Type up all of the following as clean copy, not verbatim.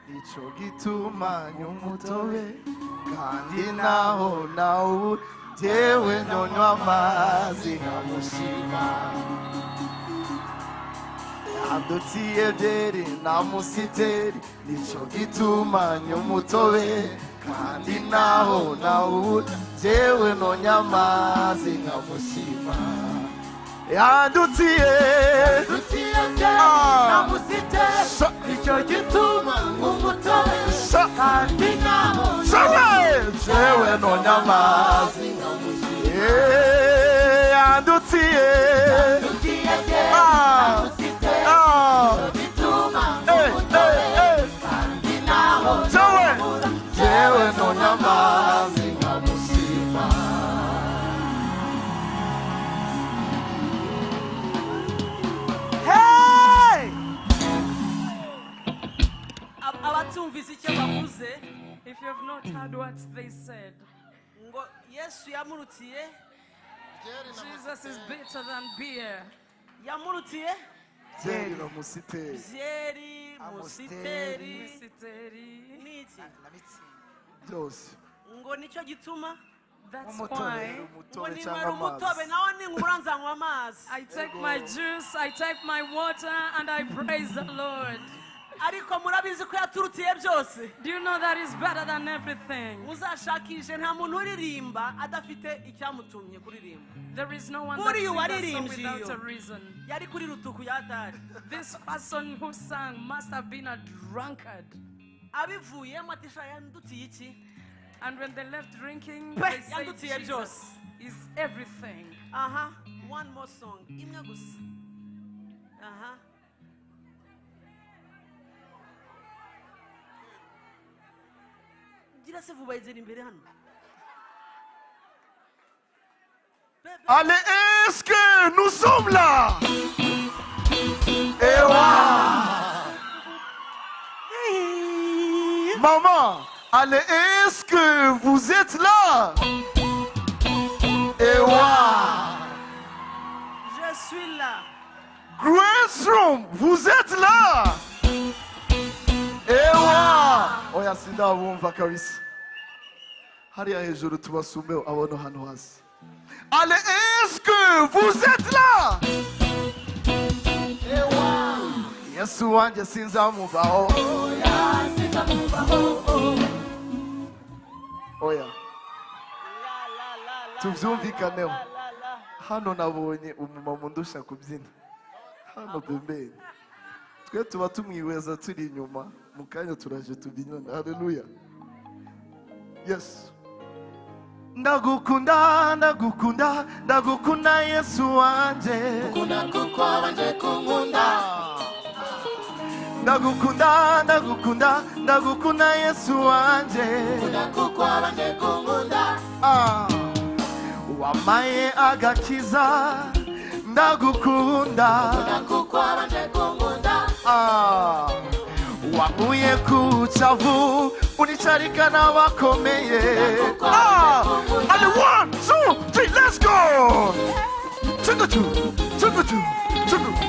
Ico gituma nyumutobe kandi naho nawe jewe nyonywa amazi nkamushima yandutiye byeri namusiteri ico gituma nyumutobe kandi naho nawe jewe nyonywa amazi nkamushima yandutiye namusiteri ico gituma nyumutobe kandi naho jewe nyonywa amazi nkamushima yandutiye jewe nyonywa amazi nkamushima. If you have not heard what they said, Jesus is better than beer. Zeri na musiteri. Zeri, musiteri. Niki? Byose. Ngo nico gituma. That's why I take my juice, I take my water, and I praise the Lord. Do you know that is better than everything? There is no one that sings without a reason. This person who sang must have been a drunkard. And when they left drinking, they said Jesus is everything. One more song. Allez, est-ce que nous sommes là? Maman, allez, est-ce que vous êtes là? Je suis là. Grace Room, vous êtes là? Oya sindabumva kabisa. Hariya hejuru tubasume abono hano hasi. Allez, est-ce que vous êtes là? Yesu wanje sinzamuvaho. Oya. Tuvyumvikaneho. Hano nabonye umumama undusha kubyina. Hano pembeni. Twe tuba tumwiweza turi inyuma Mukanya turaje tubinyana. Hallelujah. Yes. Ndagukunda, ndagukunda, ndagukunda Yesu wanje. Kukunda kuko wanje kunkunda. Ndagukunda, ndagukunda, ndagukunda Yesu wanje. Kukunda kuko wanje kunkunda. Wamaye agakiza, ndagukunda. Kukunda kuko wanje kunkunda. Wamuye kuchavu, unicharika na wakomeye. And 1, 2, 3, let's go! Chunguchu, chunguchu, chunguchu.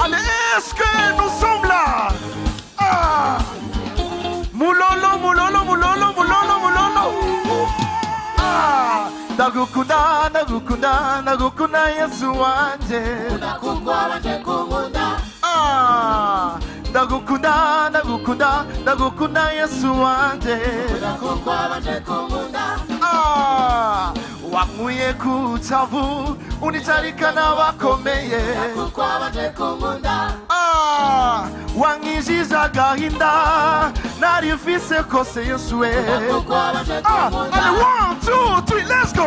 Allez, est-ce que nous sommes là? Moulolo, moulolo, moulolo, moulolo, moulolo. Ndagukunda, ndagukunda, ndagukunda Yesu wanje. Kukunda kuko wanje kunkunda. Ndagukunda, ndagukunda, ndagukunda Yesu wanje. Kukunda kuko wanje kunkunda. Wamuye kuchavu, unicharika na wakomeye. Kuko wanje kunkunda. Wangijija agahinda, narifise kose Yesu we. Kuko wanje kunkunda. Allez, 1, 2, 3, let's go!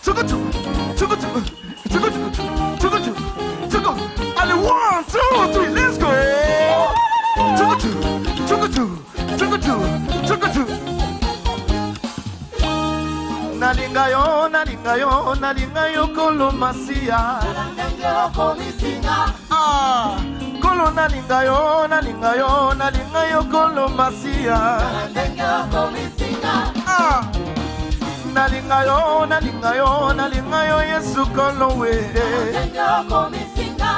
Chuguchu, chuguchu, chuguchu, chuguchu, chuguchu. Allez, 1, 2, 3, let's go! Chuguchu, chuguchu, chuguchu, chuguchu. Nalingayo, nalingayo, nalingayo kolomasia. Nalingayo komisinga. Kolo nalingayo, nalingayo, nalingayo kolomasia. Nalingayo komisinga. Nalingayo, nalingayo, nalingayo Yesu kolowe. Nalingayo komisinga.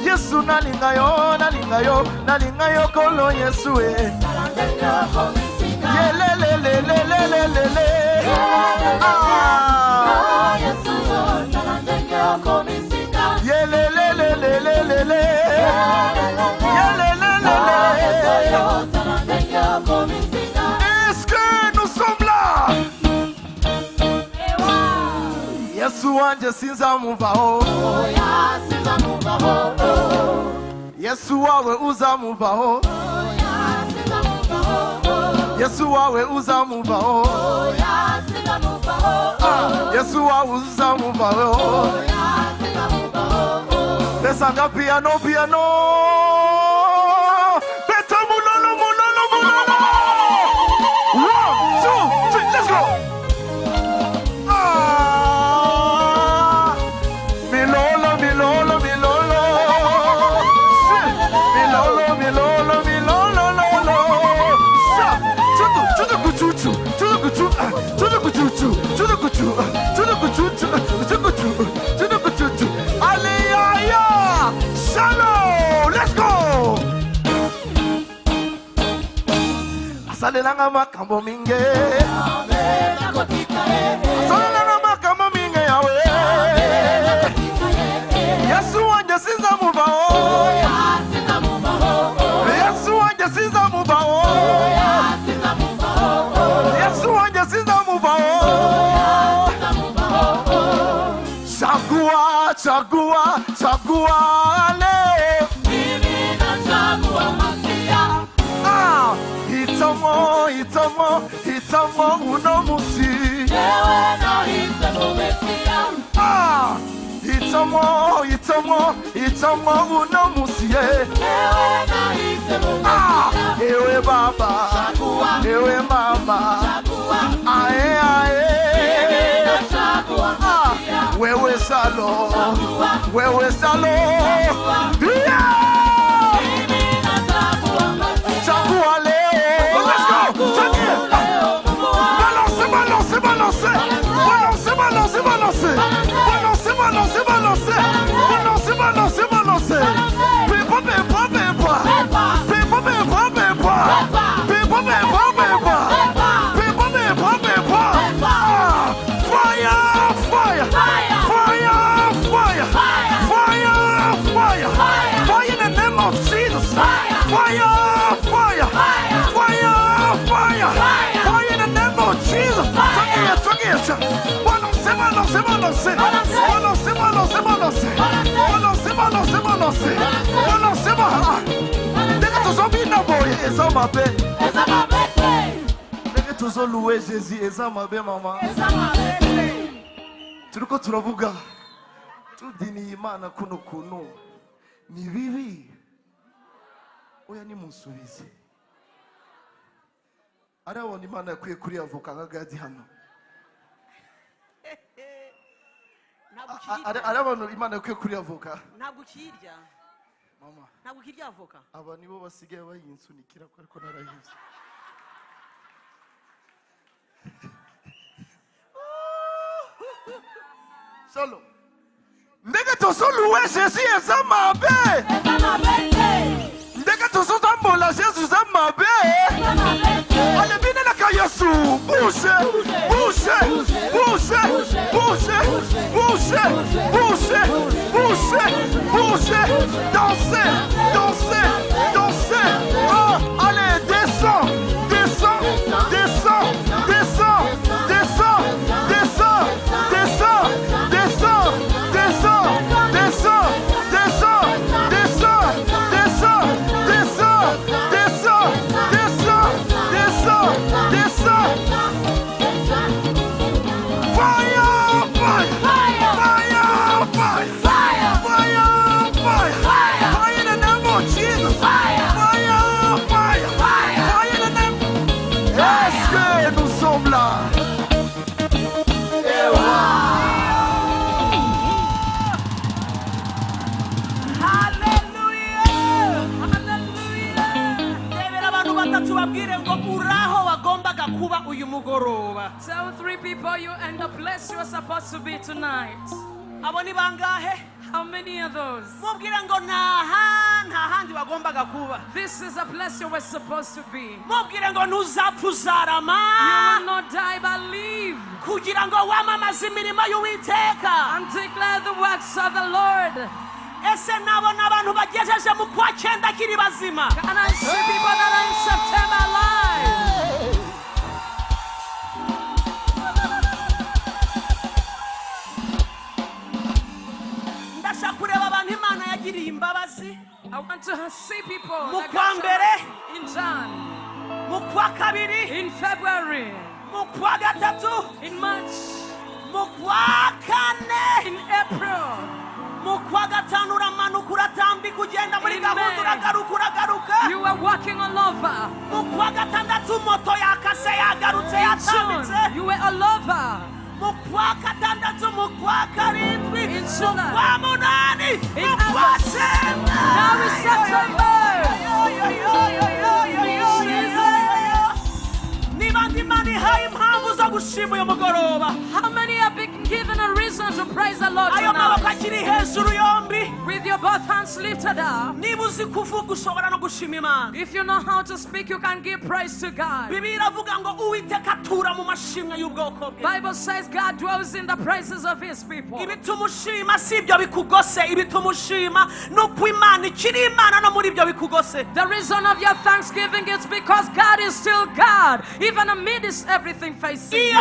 Yesu nalingayo, nalingayo, nalingayo kolo Yesu we. Nalingayo komisinga. Yelelelelelelelele. Yesu nalingayo komisinga. Yelelelelelelele. Est-ce que nous sommes là? Yesu wanje sinza muvaho. Yesu wawe uzamuvaho. Yesu wawe uzamuvaho. Yesu wawe uzamuvaho. Desanga piano, piano. Beta mulolo, mulolo, mulolo. 1, 2, 3, let's go. Milolo, milolo, milolo. Milolo, milolo, milolo, lolo. Chudu, chudu, chudu, chudu, chudu, chudu, chudu, chudu, chudu, chudu, chudu. Alléluia. Shalom, let's go. Asalelanga makambo minge. Asalelanga makambo minge yawe. Yesu wanje sinza mubao. Yesu wanje sinza mubao. Yesu wanje sinza mubao. Chagua, chagua, chagua ale. Itamo, itamo, itamo unomusi. Itamo, itamo, itamo unomusi. Ewe baba, ewe mama. Ae, ae. Wewe salo, wewe salo. Yeah! Chagua leo. Let's go. Balance, balance, balance. Balance, balance, balance. Balance, balance, balance. Balance, balance, balance. Pepa, pepa, pepa. Pepa, pepa, pepa. Pepa, pepa, pepa. Pepa, pepa, pepa. Fire, fire. Fire, fire. Fire, fire. Fire in the name of Jesus. Fire, fire. Fire, fire. Fire in the name of Jesus. Balance, balance, balance. Balance, balance, balance. Balance, louer Jésus, eza mabe mama. Turiko turavuga. Tudini Imana kuno kuno. Ni bibi. Oya ni musubize. Arabona Imana yakwiye kuri avoka nka Gadd hano. Arabona Imana yakwiye kuri avoka. Ntabwo kirya. Mama. Ntabwo kirya avoka. Aba nibo basigaye bayinsunikira ariko narahize. Solo. Ndege toso louer Jésus eza mabe. Ndege toso tambola Jésus eza mabe. Ale bine na ka Yesu. Bouge, bouge, bouge, bouge, bouge, bouge, bouge, bouge. Dansez, dansez, dansez. Oh, allez, descends, descends, descends, descends, descends, descends, descends, descends, descends, descends, descends, descends, descends, descends, descends, descends, descends, descends. Fire, fire, fire, fire, fire, fire, fire, fire, fire in the name of Jesus. Fire, fire, fire, fire, fire in the name. Est-ce que nous sommes là? Tell 3 people you and the place you are supposed to be tonight. How many of those? This is a place you were supposed to be. You will not die but live and declare the works of the Lord. Can I see people that are in September alive? I want to see people that got in Jan, in February, in March, in April, you are walking all over. In June, you were all over. In July, in August, now is September. How many have been given a reason to praise the Lord tonight? With your both hands lifted up. If you know how to speak, you can give praise to God. Bible says God dwells in the praises of His people. The reason of your thanksgiving is because God is still God, even amidst everything facing you.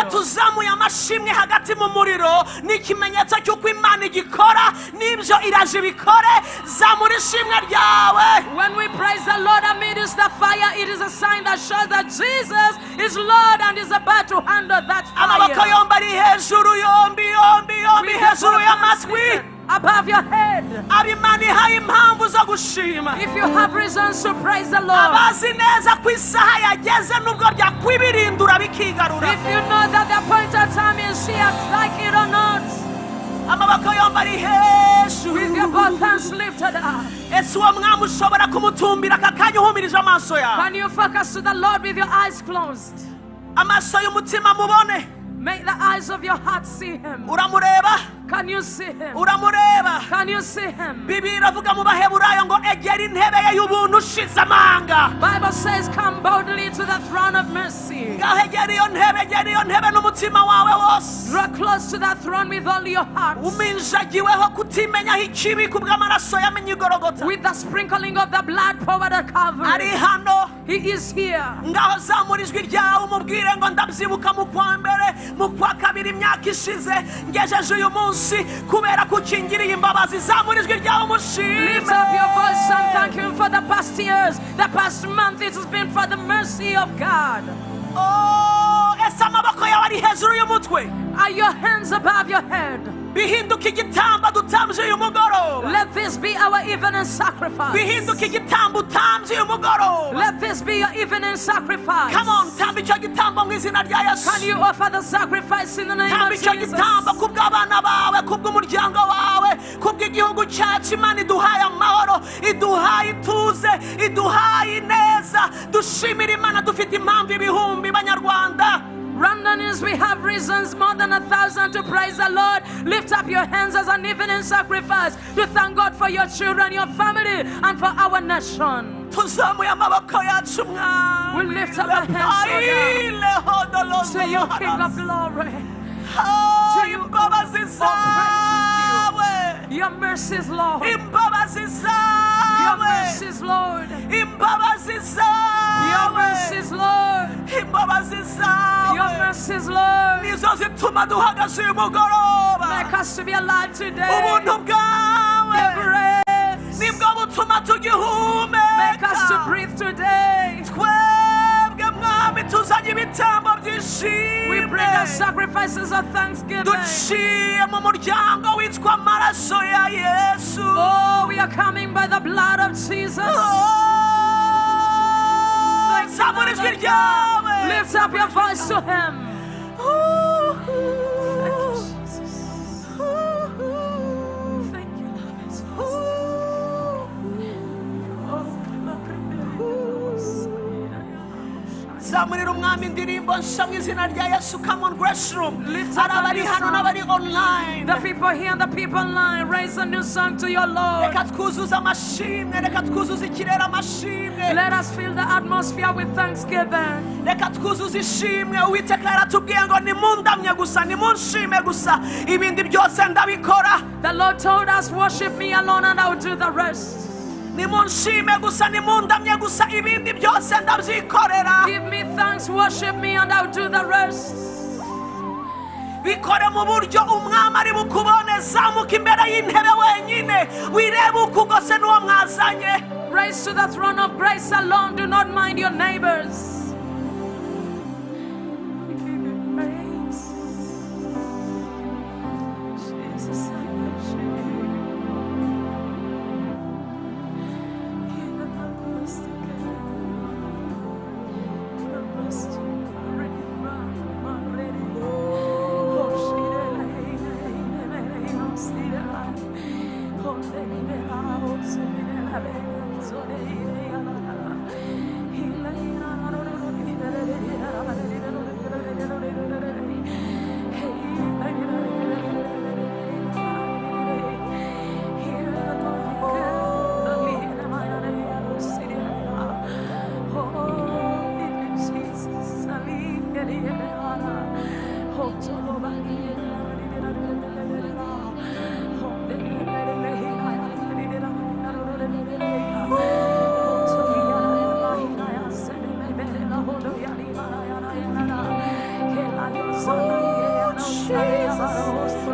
When we praise the Lord amidst the fire, it is a sign that shows that Jesus is Lord and is about to handle that fire. Above your head. If you have reasons to praise the Lord, if you know that the appointed time is here, like it or not, with your both hands lifted up, can you focus to the Lord with your eyes closed? Make the eyes of your heart see Him. Can you see Him? Can you see Him? Bible says, come boldly to the throne of mercy. Draw close to that throne with all your heart. With the sprinkling of the blood poured at Calvary. He is here. munsi kubera kukingiriye imbabazi zamurijwe ryawe mushime. Lift up your voice and thank Him for the past years, the past month. It has been for the mercy of God. Oh, ese amaboko yawe ari hejuru y'umutwe. Are your hands above your head? Bihinduka igitambo dutambye uyu mugoroba. Let this be our evening sacrifice. Bihinduka igitambo utambye uyu mugoroba. Let this be your evening sacrifice. Come on, tamba icyo gitambo mu izina rya Yesu. Can you offer the sacrifice in the name Tamba of icyo Jesus? gitambo kubw'abana bawe, kubw'umuryango wawe, kubw'igihugu cyacu. Imana iduhaye amahoro, iduhaye ituze, iduhaye ineza. Dushimira Imana dufite impamvu ibihumbi banyarwanda. Rwandans, we have reasons more than 1,000 to praise the Lord. Lift up your hands as an evening sacrifice to thank God for your children, your family, and for our nation. Tuzamuye amaboko yacu mwa. We lift up our hands to you, King of Glory. To you, imbabazi zawe. your mercies, Lord. Imbabazi Your zawe. mercies, Lord. Imbabazi zawe. Your mercies, Lord. Imbabazi zawe. Your mercies, Lord. Nizo zituma duhagaze uyu mugoroba. Make us to be alive today. Ubuntu bwawe Your grace. nibwo butuma tugihumeka. Make us to breathe today. Twebwe mwami tuzanye ibitambo by'ishimwe. We bring our sacrifices of thanksgiving. Duciye mu muryango witwa amaraso ya Yesu. Oh, we are coming by the blood of Jesus. Zamura ijwi ryawe. Lift up your voice to Him. Thank you, Zamurira umwami indirimbo nshya mu izina rya Yesu. Come on, Grace Room. Lift up Hari abari a new hano song. n'abari online. The people here and the people online, raise a new song to your Lord. Reka twuzuze amashimwe. Reka twuzuze ikirere amashimwe. Let us fill the atmosphere with thanksgiving. Reka twuzuze ishimwe. Uwiteka yaratubwiye ngo nimundamye gusa, nimunshime gusa, ibindi byose ndabikora. The Lord told us, worship me alone and I will do the rest. Nimunshime gusa, nimundamye gusa, ibindi byose ndabyikorera. Give me thanks, worship me and I will do the rest. Bikore mu buryo umwami ari bukubone. Zamuka imbere y'intebe wenyine, wirebe uko ugose n'uwo mwazanye. Raise to the throne of grace alone, do not mind your neighbors. We give you praise. Jesus, I worship you. Give the most to God. Give the most to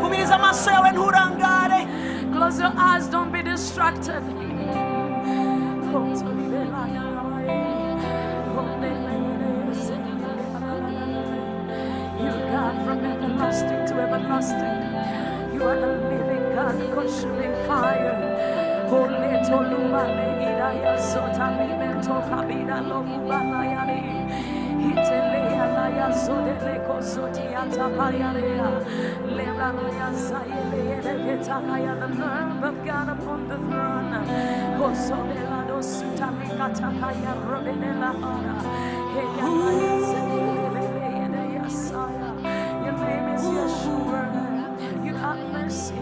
Kumiriza amaso yawe nturangare. Close your eyes, don't be distracted. You God from everlasting to everlasting. You are the living God, consuming fire. Holy Tolumane Idaya Sotali Mento Kabida Lomubana Yari. Hitelea Laya Zodele Kosotia Tapayarea. Leranaya Sayele Ketakaya, the Lamb of God upon the throne. Hosodela Dosutamika Takaya Robinella Hara. Your name is Yeshua. You have mercy.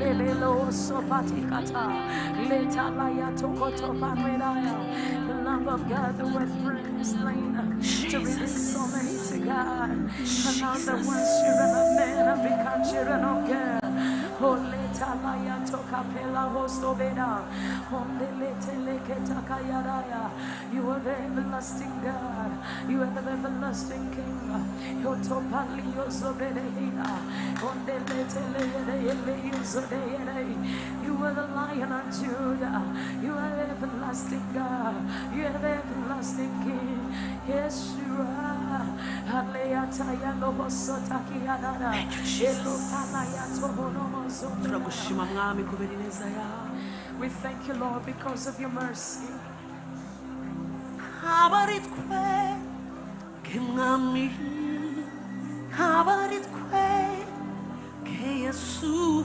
Lelelo Sopatikata. Leta Laya Tokoto Paredaya. The Lamb of God, the word slain to release so many to God. And now the ones children of men have become children of God. Holy Talaya Tokapela Hostobeda. You are the everlasting God. You are the everlasting King. Yotopali Yosobedehina. You are the Lion of Judah. You are the everlasting God. You are the everlasting King. Yes, you are. We thank you, Lord, because of your mercy. YESU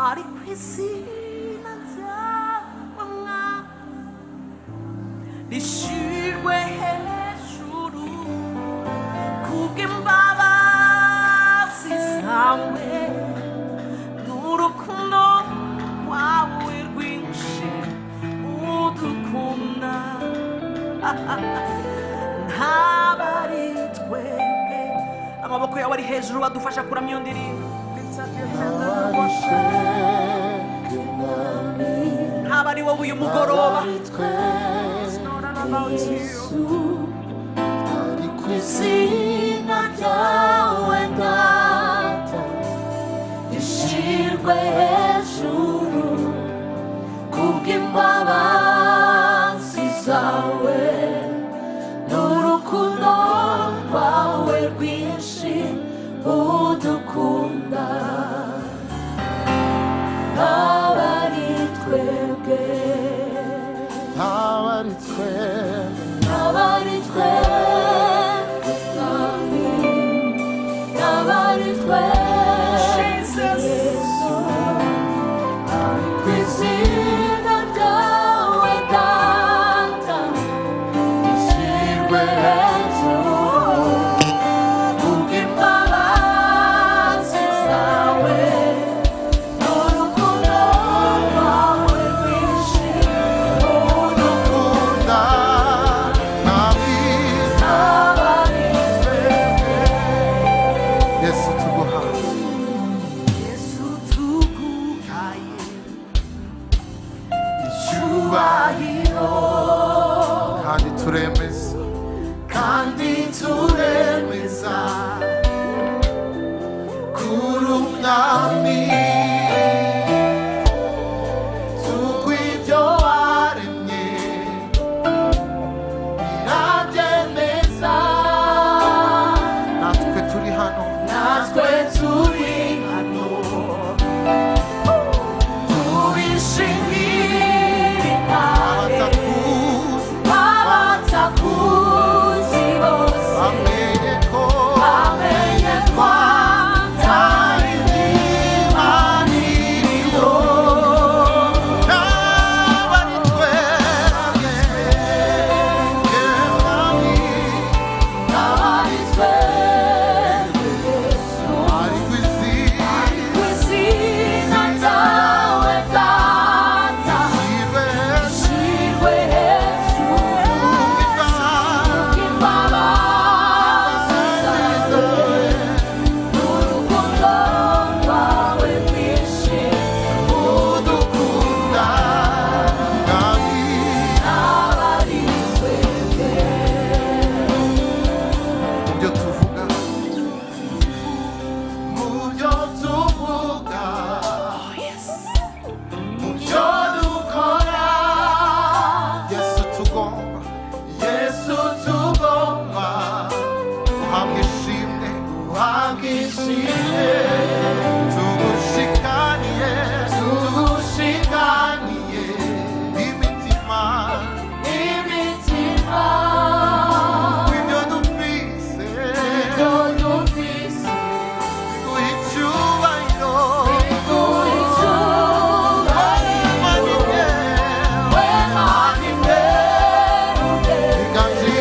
ari kwizina ryawe rishirwe hejuru kubw'imbabazi zawe n'urukundo rwawe rwinshi udukunda ntabari twebwe. Amaboko yawe ari hejuru adufasha kuramya iyo ndirimbo. Ntabari wowe uyu mugoroba. ari kwizina ryawe data rishirwe hejuru kubw'imbabazi zawe n'urukundo rwawe rwinshi udukunda ntabari twebwe ntabari twebwe ntabari twebwe ntabari twebwe Yesu ari kwizina ryawe data rishirwe kandi turemeza kurumwami tukwibyo waremye birabyemeza natwe turi hano tubishimira abatakuzi bose bamenye ko atari Imana iriho ntabari twebwe ntabari twebwe Yesu ari kwizina ryawe data rishirwe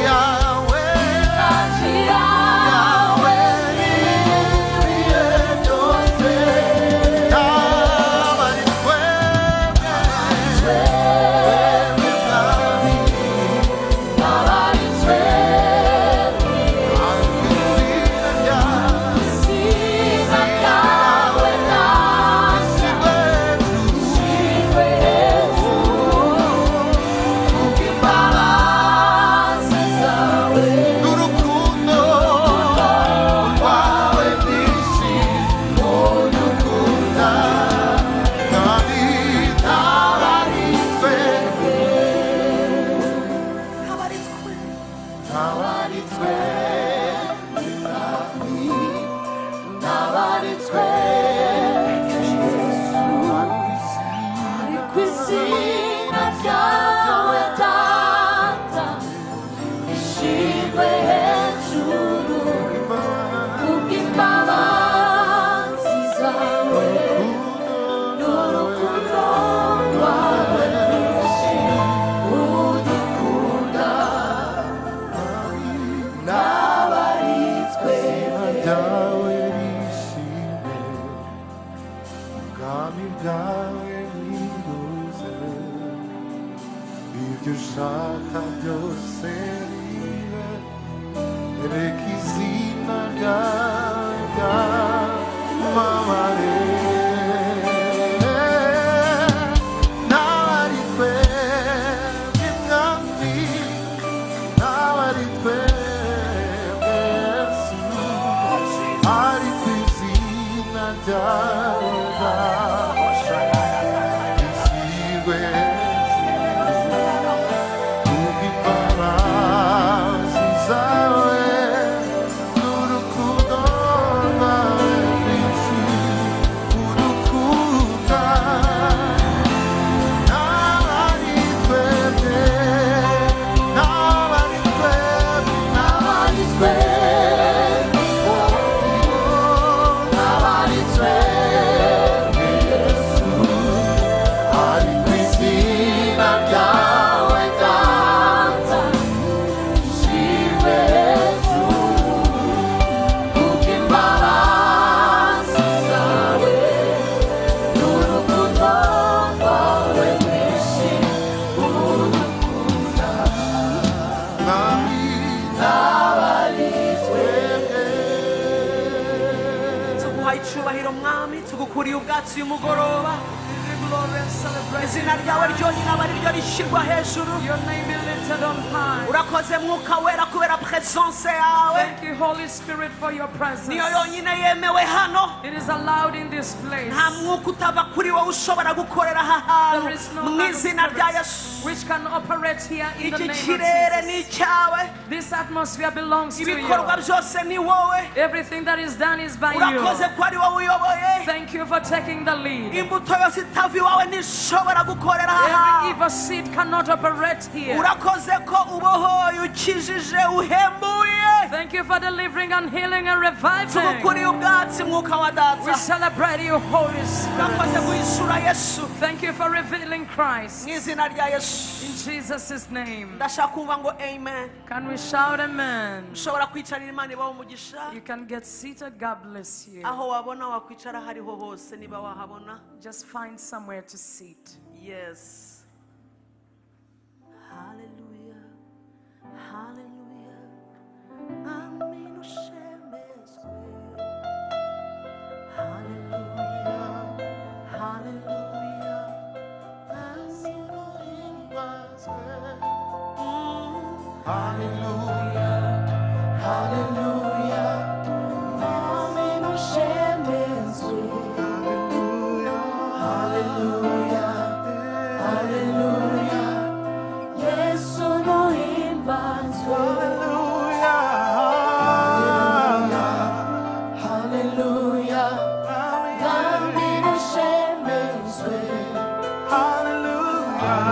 Yawe izina ryawe ryonyine aba ari ryo rishyirwa hejuru. Your name be lifted on high. Urakoze mwuka wera kubera presence yawe. Thank you, Holy Spirit, for your presence. Niyo yonyine yemewe hano. It is allowed in this place. Nta mwuka utava kuri wowe ushobora gukorera aha hantu. There is no mu izina rya Yesu. which can operate here in the Iki name kirere of ni Jesus. icyawe. This atmosphere belongs to you. Ibikorwa byose ni wowe. Everything that is done is by Urakoze you. ko ari wowe uyoboye. Thank you for taking the lead. Imbuto yose itava iwawe ntishobora gukorera aha Every hantu. evil seed cannot operate here. Urakoze ko ubohoye ukijije uhembuye. Thank you for delivering and healing and reviving. Tugukuriye ubwatsi mwuka wa We data. celebrate you, Holy Spirit. Urakoze guhishura Yesu. Thank you for revealing Christ. Mu izina rya Yesu. In Jesus' name. Ndashaka kumva ngo amen. Can we shout amen? Ushobora kwicarira Imana ibaho umugisha. You can get seated. God bless you. Aho wabona wakwicara hariho hose niba wahabona. Just find somewhere to sit. Yes. Hallelujah. Hallelujah. Amen. Ushemezwe. Hallelujah. Hallelujah. Amen. Uhimbazwe. Hallelujah. Hallelujah. Amen. Ushemezwe. Hallelujah. Hallelujah. Yesu muhimbazwe. Hallelujah. Amen. Ushemezwe. Hallelujah.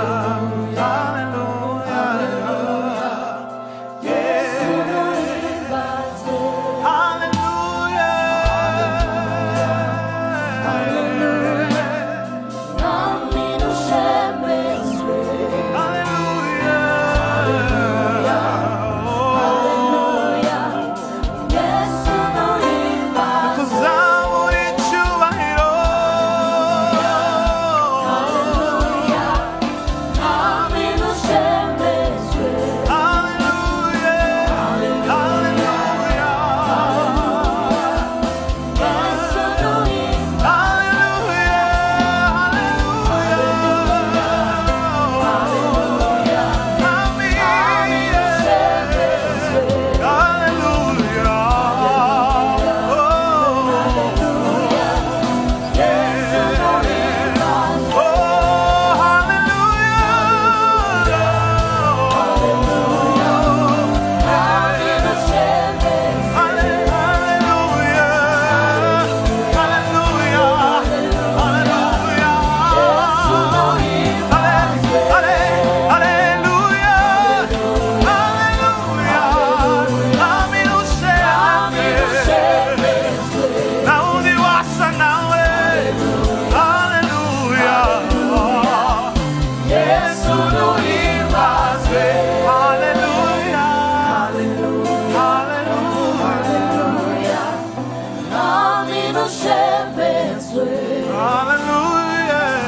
Hallelujah.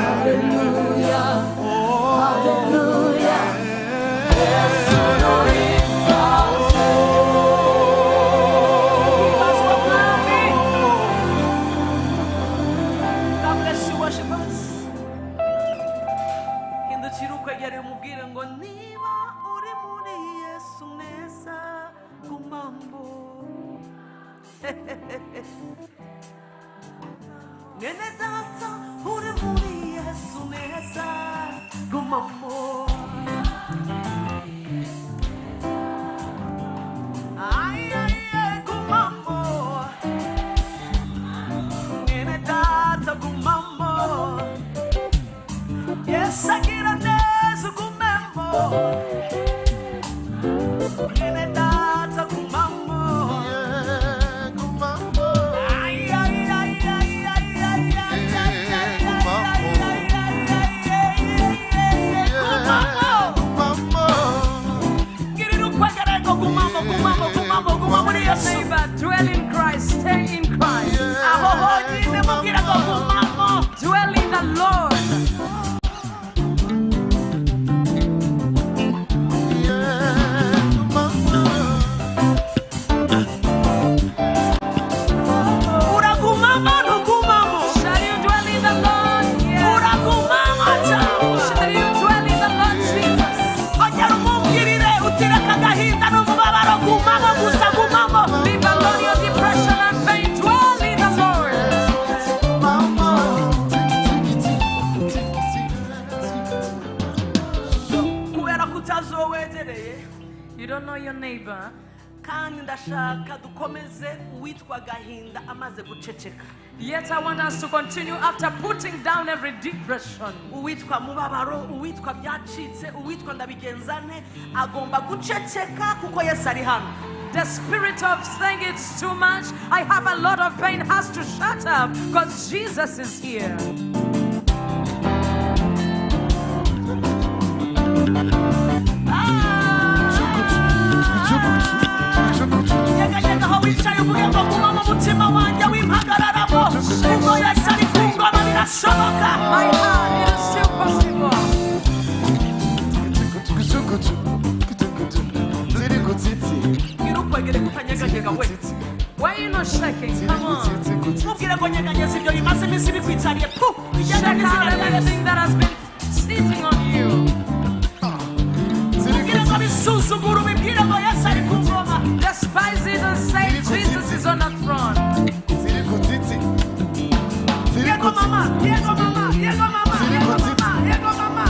Hallelujah. God bless you, worshipers. Hindukira ukwegera umubwire ngo niba uri muri Yesu neza gumamo. Mwene data uri muri Yesu neza gumamo. Ay, ay, ay, gumamo. Mwene data gumamo. Yes, agira neza gumamo. Mwene data gumamo. Ay, ay, ay, ay, ay, ay, ay, ay, ay, ay, gumamo. Girira ukwegereko gumamo, gumamo, gumamo, gumamo muri Yesu. Neighbor, dwell in Christ, stay in Christ. Aho honyine mubwira ngo gumamo. Dwell in the Lord. Uragumamo, ntugumamo. Shall you dwell in the Lord? Yes. Uragumamo cyangwa. Shall you dwell in the Lord Jesus? Ongera umubwirire utireka agahinda n'umubabaro gumamo gusa gumamo. Leave alone your depression and pain. Dwell in the Lord. Kubera kutazowegereye You don't know your neighbor. kandi ndashaka dukomeze uwitwa agahinda amaze guceceka. Yet I want us to continue after putting down every depression. Uwitwa mubabaro, uwitwa byacitse, uwitwa ndabigenzane agomba guceceka kuko Yesu ari hano. The spirit of saying it's too much, I have a lot of pain, has to shut up because Jesus is here. Nyeganyega aho wicaye uvuge ngo gumamo umutima wanjye w'impagararamo kuko Yesu ari ku ngoma birashoboka. My heart, it is still possible. Ngira ukwegere kutanyeganyega we. Why are you not shaking? Come on. Mubwire ngo nyeganyeza ibyo bimaze iminsi bikwicariye pu Shake out everything that has been sitting on you. mubwire ngo bisuzugure ubibwire ngo Yesu ari ku ngoma. Despise it and say Jesus is on the throne. Yego mama, yego mama, yego mama, yego mama, yego mama.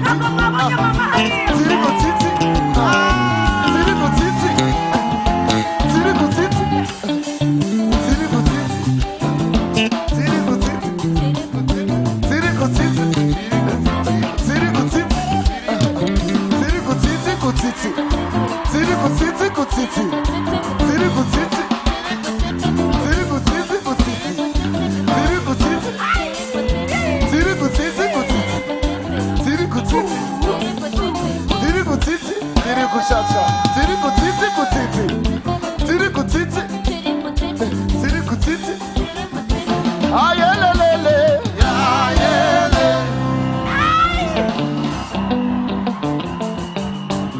Yego mama, yego mama hariya.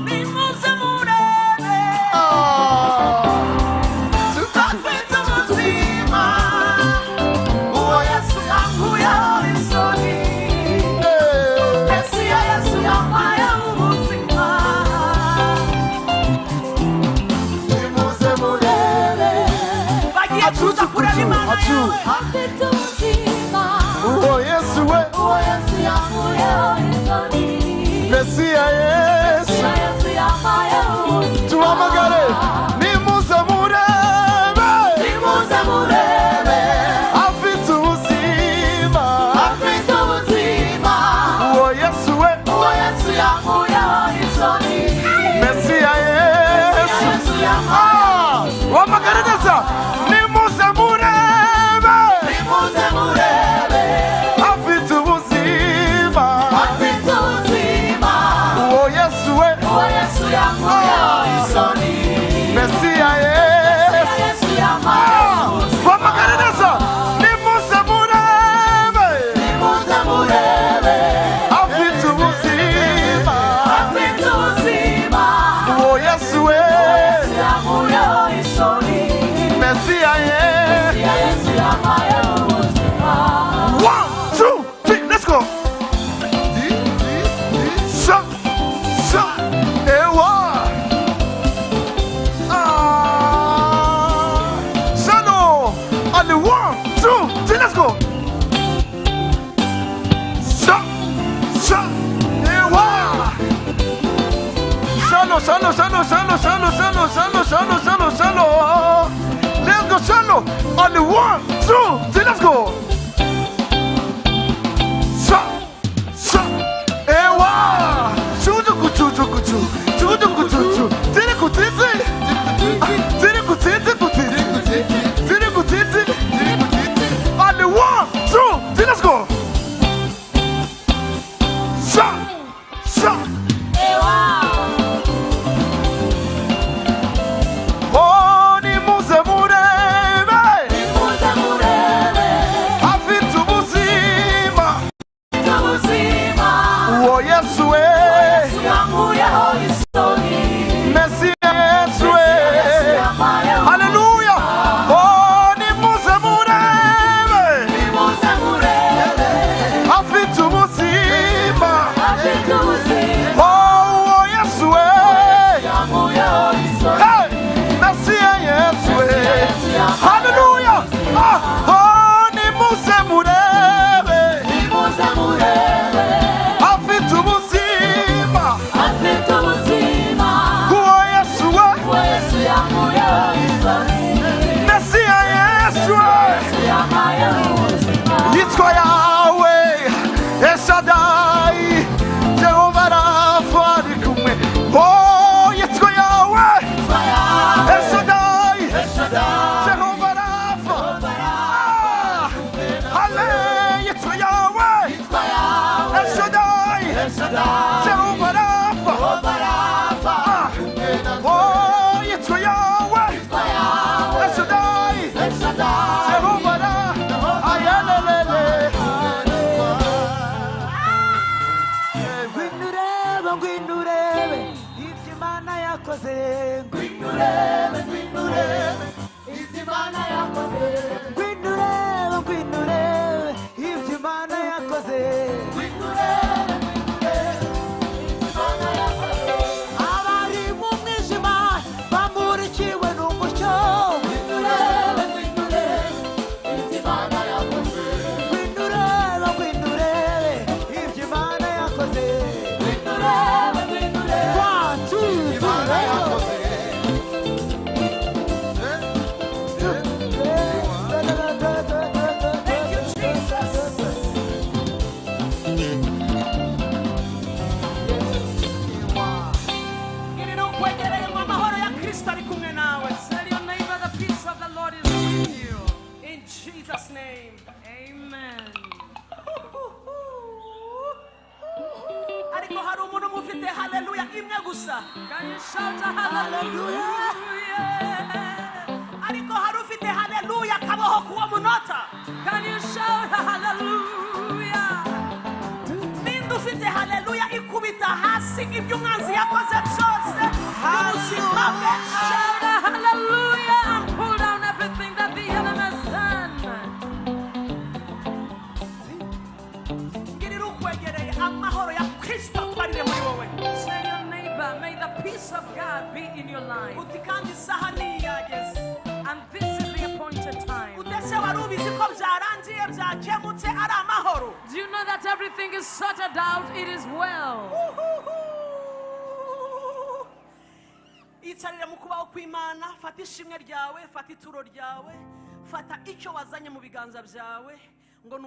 Nimuze murebe, afite ubuzima, uwo Yesu yankuyeho isoni. Yesu ya Yesu yampayeho ubuzima. Bagiye kuza kureba Imana yawe. Afite ubuzima, Uwo Yesu we, uwo Yesu yankuyeho isoni. Mesiya Yesu, Yesu yampayeho ubuzima. tuhamagare, nimuze murebe, Nimuze murebe, afite ubuzima. afite ubuzima, Uwo Yesu we, uwo Yesu yankuyeho isoni. Mesiya Yesu, Yesu yampayeho wamagare neza, nimuze murebe, nimuze murebe, afite ubuzima. afite ubuzima, Uwo Yesu the 1, 2, 3, let's go. Shut, ewa. Shallow. Let's go shallow. On the 1, 2, 3, let's go. Shut, ewa. Chuchu. On the 1, 2, 3, let's go. Shut. Oh, ni muze murebe. Afite ubuzima. Oh, Yesu we. Merci Yesu we. Hallelujah. Oh, ni muze murebe. Afite ubuzima. Oh, Yesu we. Hey, merci Yesu we. Hallelujah. Oh, ni muze murebe. Afite ubuzima. Oh, Yesu we. Merci Yesu we. Yitwa Yahweh, Eshadai, Jehovah Rapha ari kumwe. Oh, yitwa Yahweh, Eshadai, Jehovah Rapha. Hallelujah, yitwa Yahweh, Eshadai, Jehovah Rapha. Oh, yitwa Yahweh, Eshadai, Jehovah Rapha. Ayalelele. Gwindurebe ibyo Imana yakoze. Gwindurebe ibyo Imana yakoze. Abari mu mwijima bamurikiwe n'umucyo. Gwindurebe ibyo Imana yakoze. 1, 2, 3. Tell your neighbor the peace of the Lord is with you. In Jesus' name. Amen. Ariko hari umuntu mufite haleluya imwe gusa. Can you shout a hallelujah? Ariko hari ufite haleluya kaboho kuwo munota. Can you shout a hallelujah? Ninde ufite haleluya ikubita hasi ibyo umwanzi yakoze byose. Haleluya. Shout a hallelujah and pull down everything that the enemy has done. Ngirira ukwegereye amahoro ya Kristo twarire muri wowe. Tell your neighbor, may the peace of God be in your life. Uti kandi isaha niyageze. And this is the appointed time. Udese warubizi ko byarangiye byakemutse ari amahoro. Do you know that everything is sorted out? It is well. Icarire mu kubaho kw'Imana, fata ishimwe ryawe, fata ituro ryawe, fata icyo wazanye mu biganza byawe ngo